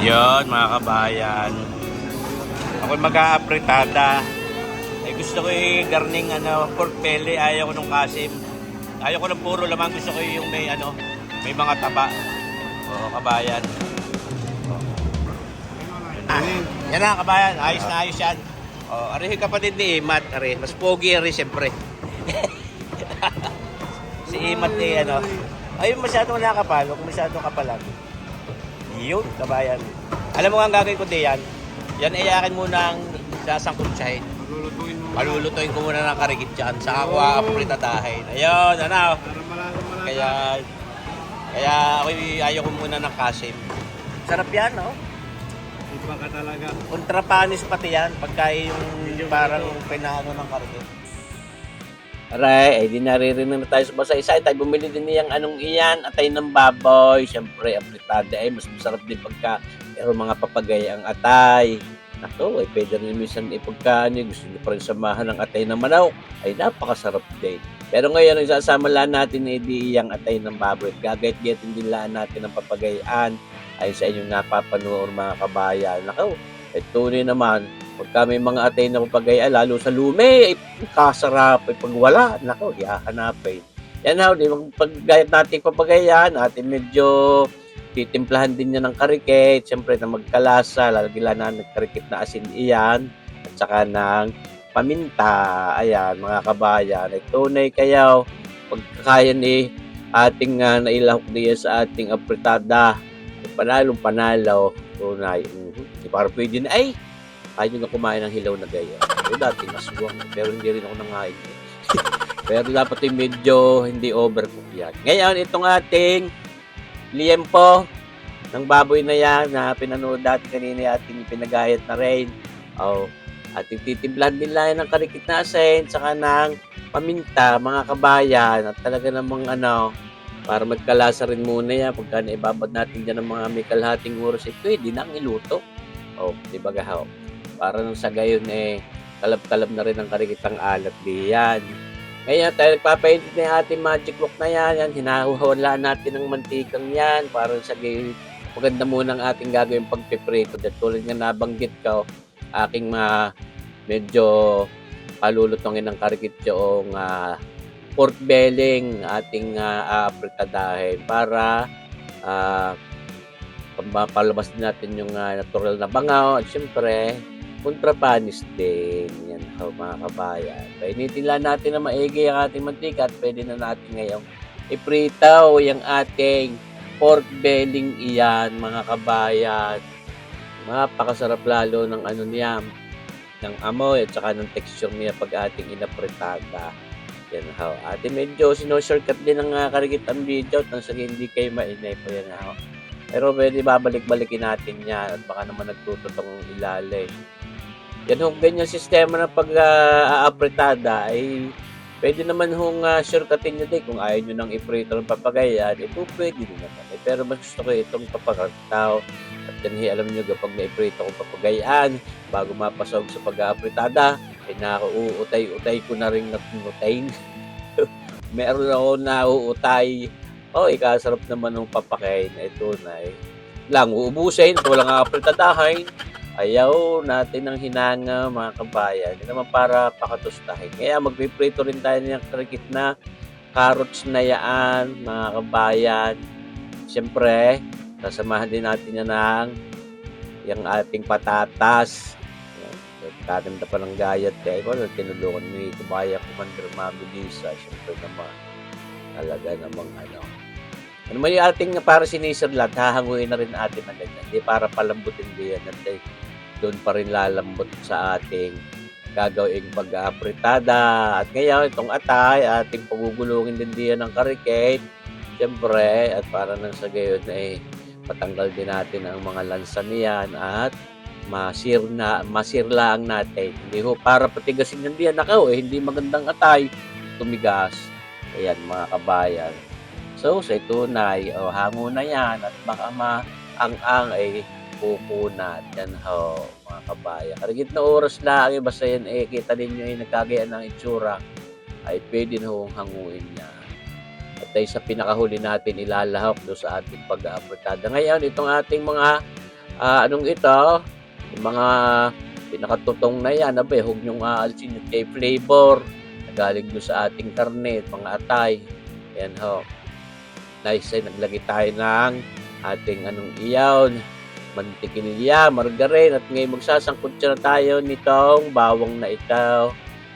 Yon mga kabayan. Ako mag-aapritada. Gusto ko yung garning pork belly. Ayaw ko nung kasim. Ayaw ko ng puro lamang. Gusto ko yung may mga taba. Oo, kabayan. Yan na kabayan. Ayos na ayos yan. Arihin kapatid ni Imat. Mas pogi rin siyempre. Si Imat ayun masyadong nakapalo. Kung masyadong kapalag. Yun, kabayan. Alam mo nga ang gagawin ko diyan? Yan ayakin muna ang sasangkutsahin. Malulutuin ko muna ng karikit dyan. Saka ako apritadahin. Ayun, Kaya ako ayaw ko muna ng kasim. Sarap yan, no? Iba ka talaga. Kontrapanis pati yan. Pagka yung parang pinano ng karikit. Aray, di naririnig na tayo sa basa-isa. Tayo bumili din niyang iyan, atay ng baboy. Siyempre, apritada mas masarap din pagka pero mga papagay ang atay. Ako, pwede rin minsan ipagka gusto niyo pa rin samahan ng atay ng manok. Ay, napakasarap din. Pero ngayon, isasama lang natin iyang atay ng baboy. Gagayat-gayatin din lang natin ang papagayaan. Ay sa inyong napapanood mga kabayan. Ako, tunay naman, pagka may mga atay na papagaya, lalo sa lume, kasarap. Pag wala, nako, hahanapin. Yan di paggayat natin papagayaan, natin medyo titimplahan din niya ng karikit. Siyempre na magkalasa, lalagyan na nagkarikit na asin iyan, at saka ng paminta. Ayan, mga kabayan, ay tunay kayo, pagkakaya ni ating nailahok niya sa ating apritada, panalo, tunay. Para pwede na, ayaw na kumain ng hilaw na gaya. Dati nasuwang, pero hindi rin ako nangain. Pero dapat medyo hindi overcook yan. Ngayon, itong ating liempo ng baboy na yan na pinanood natin kanina ating pinagayat na rin. Ating titimplahan din lang ng karikit na asin, saka ng paminta, mga kabayan. At talaga namang para magkalasa rin muna yan. Pagka naibabad natin dyan ng mga may kalahating oras, pwede nang iluto. Diba gahaw? Para nang sa gayon kalab-kalab na rin ang karikitang alat diyan. Ngayon tayo nagpapainit na yung ating magic wok na yan. Hinahuhawalaan natin ng mantikang yan. Para sa gayon, maganda muna ang ating gagawin pagpiprito. Dahil tulad nga nabanggit ko, aking medyo palulutongin ng karikit yung pork belling ating apritadahin para palabas din natin yung natural na bangaw at syempre kontrapanis din yan mga kabayan. Painitin lang natin na maigi ang ating mantika at pwede na natin ngayong ipritaw yung ating pork belling iyan mga kabayan. Napakasarap lalo ng niya, ng amoy at saka ng texture niya pag ating inapritada. Yan Ate medyo sino-shortcut din ng karikit ang video nang sige hindi kayo mainay po yan Pero pwede babalik-balikin natin yan at baka naman nagtututong ilalim. Yan ganyan sistema ng pag-aapritada ay pwede naman shortcutin nyo din kung ayaw nyo nang iprito ng papagayan. Ito pwede din naman. Pero mas gusto ko itong papagataw. At yan alam nyo kapag naiprito kong papagayaan bago mapasok sa pag-aapritada ay nauutay-utay ko na rin natunutayin. Meron ako nauutay. Ikasarap naman ng papakain. Ito na lang uubusin. Ito lang apritadahin. Ayaw natin ng hinanga mga kabayan. Hindi naman para pakatustahin. Kaya magpiprito rin tayo ng karikit na carrots na yaan mga kabayan. Siyempre, sasamahan din natin yan ng yung ating patatas. Tatanda pa ng gayat kaya ko tinulungan ni Kubaya Commander Mabilisa. Siyempre naman talaga namang ano man yung ating para sinisirlat, hahanguin na rin natin na ganyan. Hindi para palambutin din yan. At doon pa rin lalambot sa ating gagawing pag-apritada. At ngayon, itong atay, ating pagugulungin din diyan ng karikate. Siyempre, at para nang sa gayon patanggal din natin ang mga lansa niyan at masirlaang natin. Hindi para patigasin yan diyan. Hindi magandang atay. Tumigas. Ayan, mga kabayan. So, sa tunay, hango na yan at baka ang pupunat. Yan mga kabayan. Karigit na oras lang, basta yan, kita ninyo nagkagayaan ng itsura, ay pwede na hanguin niya. At sa pinakahuli natin, ilalahok doon sa ating pag-aapritada. Ngayon, itong ating mga Anong ito, yung mga pinakatutong na yan, abay, huwag niyong aalsin yung kay flavor na galing doon sa ating karne, mga atay. Ayan ho. Nice, ay naglagay tayo ng ating iyaw, mantikilya, margarine, at ngayon magsasangkot na tayo nitong bawang na ito.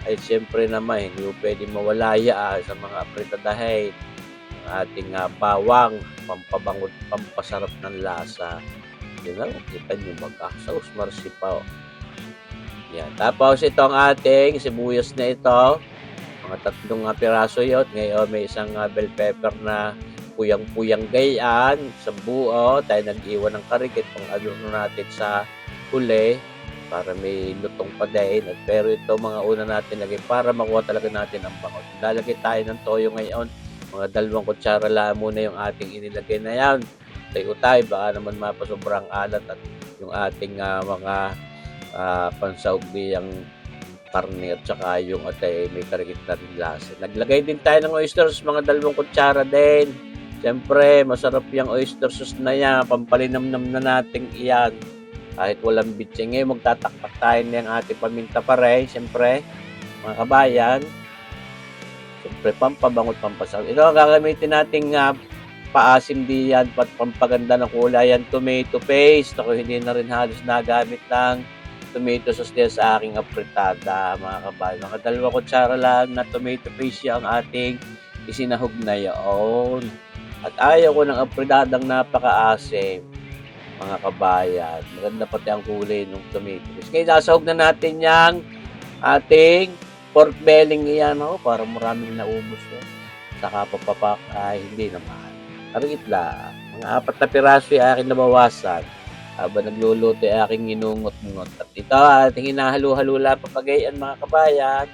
Ay siyempre naman, hindi mo pwede mawala sa mga apretadahin ng ating bawang, pampabangot, pampasarap ng lasa. Yun na, kita nyo magkasaus, marsipaw. Yan. Tapos itong ating sibuyas na ito, mga 3 piraso yun. Ngayon may isang bell pepper na puyang-puyang gayaan sa buo. Tayo nag-iwan ng karikit pang aluno natin sa huli para may lutong pa din. At pero ito mga una natin lagay para makuha talaga natin ang bangot. Lalagay tayo ng toyo ngayon. Mga 2 kutsara lang muna yung ating inilagay na yan. Tayo, baka naman mapasobrang alat at yung ating mga pansaugbi ang karne at saka yung atay may karikit na rin lasa. Naglagay din tayo ng oysters, mga 2 kutsara din. Siyempre, masarap yung oyster sauce na yan. Pampalinamnam na natin iyan. Kahit walang bitse. Ngayon, magtatakpak tayo ng ating paminta pa rin. Siyempre, mga kabayan. Siyempre, pampabangot, pampasarap. Ito ang gagamitin nating paasim diyan, pampaganda ng kulay yan, tomato paste. Ako hindi na rin halos nagamit ng tomato sauce din sa aking apritada, mga kabayan. Mga 2 kutsara lang na tomato paste ang ating isinahog na yun. At ayaw ko ng apritadang napaka-asim, mga kabayan. Maganda pati ang kulay ng tomato paste. Kaya nasahog na natin yung ating pork belly yan, para maraming naubos yun. Saka papapak, hindi naman. Karikit lang. Mga 4 na piraso yung aking nabawasan. Habang nagluluto ay aking ginungot-ngot. At ito ating hinahalo-halo lang papagayan, mga kabayan.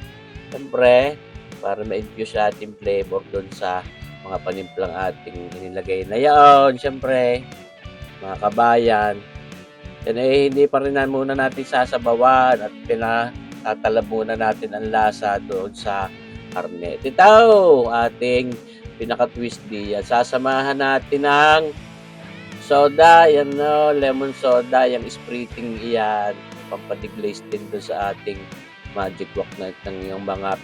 Siyempre, para ma-infuse ating flavor doon sa mga panimplang ating inilagay na yaon. Siyempre, mga kabayan, yan ay hindi pa rin muna natin sasabawan at pinatatalab muna natin ang lasa doon sa karne. Ito, ating pinaka-twist diyan. Sasamahan natin ng soda, yan lemon soda, yung spritting iyan, pampa-deglaze din doon sa ating magic wok na yung mga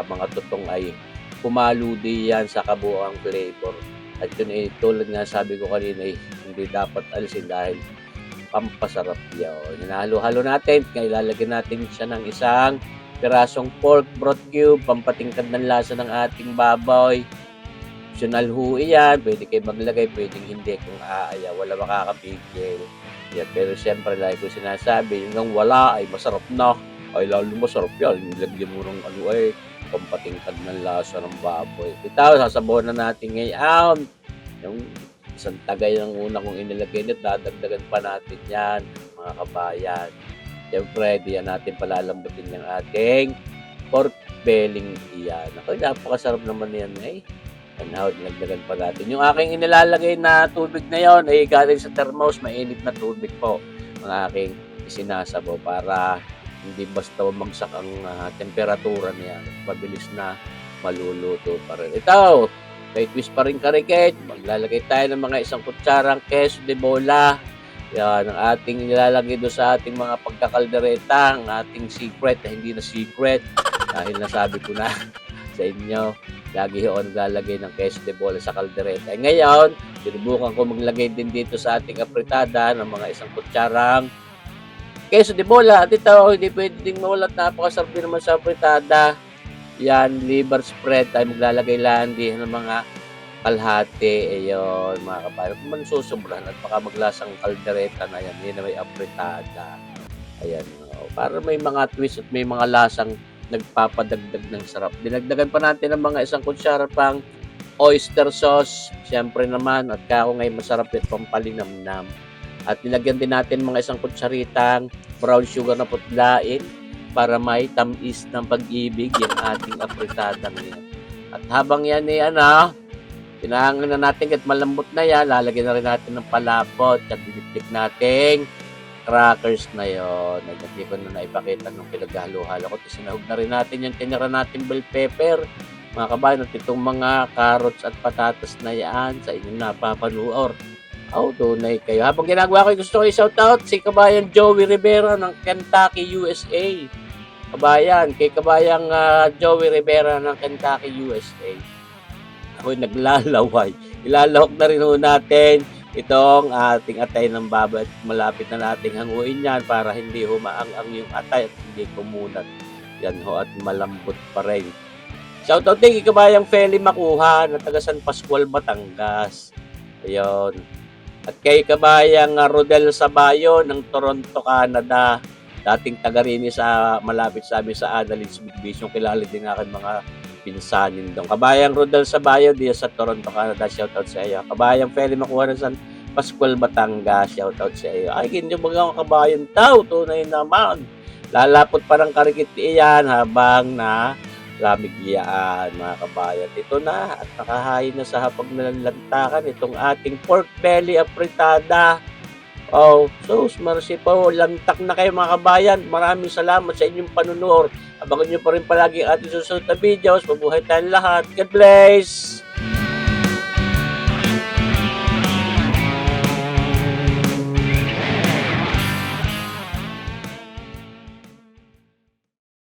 mga tutong ay pumaludi yan sa kabuoang flavor. At yun ay tulad nga sabi ko kanina hindi dapat alisin dahil pampasarap yun. Hinahalo-halo natin, ilalagyan natin siya ng isang pirasong pork broth cube, pampatingkad ng lasa ng ating baboy. Optional ho yan, pwede kayo maglagay, pwedeng hindi kung ayaw, wala makakapigil. Yan, pero siyempre, like ko sinasabi, yung wala ay masarap na, ay lalo masarap yan, nilagyan mo ng pampatingkad ng lasa ng baboy. Ito, sasabaw na natin ngayon, yung isang tagay ng una kong inilagay nito, dadagdagan pa natin yan, mga kabayan. Siyempre, diyan natin palalambutin yung ating pork belly yan. Ako, napakasarap naman yan Now, nagdagan pa natin. Yung aking inilalagay na tubig na yon ay galing sa thermos, mainit na tubig po ang aking isinasabaw para hindi basta bumagsak ang temperatura niya. Mabilis na maluluto pa rin. Ito, may twist pa rin karikit. Maglalagay tayo ng mga 1 kutsarang queso de bola. Yan, ang ating nilalagay doon sa ating mga pagkakaldereta, ang ating secret na hindi na secret dahil nasabi ko na sa inyo. Lagi ho naglalagay ng queso de bola sa kaldereta. Ngayon, sinubukan ko maglagay din dito sa ating apritada ng mga 1 kutsarang queso de bola. At ito, hindi pwede ding mawala. Napakasarap din naman sa apritada. Yan, liver spread. Tayo maglalagay lang din ng mga kalahati. Ayun, mga kabayan. Kung man susobrahan at baka maglasang kaldereta na yan. Yan na may apritada. Ayan, para may mga twist at may mga lasang nagpapadagdag ng sarap. Dinagdagan pa natin ng mga 1 kutsara pang oyster sauce. Siyempre naman, at kako ngayon masarap ito pampalinamnam. At nilagyan din natin mga 1 kutsaritang brown sugar na putlain para may tamis ng pag-ibig yung ating apritadang yan. At habang yan pinahangan na natin at malambot na yan, lalagyan na rin natin ng palabot at dinipdik natin crackers na yon. Hindi ko na naipakita nung pinaghalo-halo ko. Sinahog na rin natin yung tinira natin bell pepper. Mga kabayan, at itong mga carrots at patatas na yan sa inyong napapanuor. Oh, tunay kayo. Habang ginagawa ko, gusto ko i-shoutout si kabayan Joey Rivera ng Kentucky, USA. Kabayan, kay kabayang Joey Rivera ng Kentucky, USA. Ako'y naglalaway. Ilalahok na rin ho natin itong ating atay ng baboy at malapit na nating hanguin yan para hindi humaang-ang yung atay at hindi kumunat. Yan ho at malambot pa rin. Shoutout din kay kabayang Feli Makuha na taga San Pascual, Batangas. Ayun. At kay kabayang Rodel Sabayo ng Toronto, Canada. Dating taga rin sa malapit sa amin sa Annalise Big yung kilala din aking mga pinsanin doon. Kabayang Rodel Sabayo diya sa Toronto, Canada. Shoutout sa iyo. Kabayang Feli Makuha ng San Pascual, Batangas. Shoutout sa iyo. Ay, hindi mo mga kabayan tao. Tunay naman. Lalapot pa ng karikit iyan habang na lamigyan, mga kabayan. Ito na at nakahain na sa hapag nalantakan itong ating pork belly apritada. Oh, sus, mercy po. Lantak na kayo mga kabayan. Maraming salamat sa inyong panunood. Abangan nyo pa rin palagi ang ating susunod na videos. Mabuhay tayong lahat. God bless!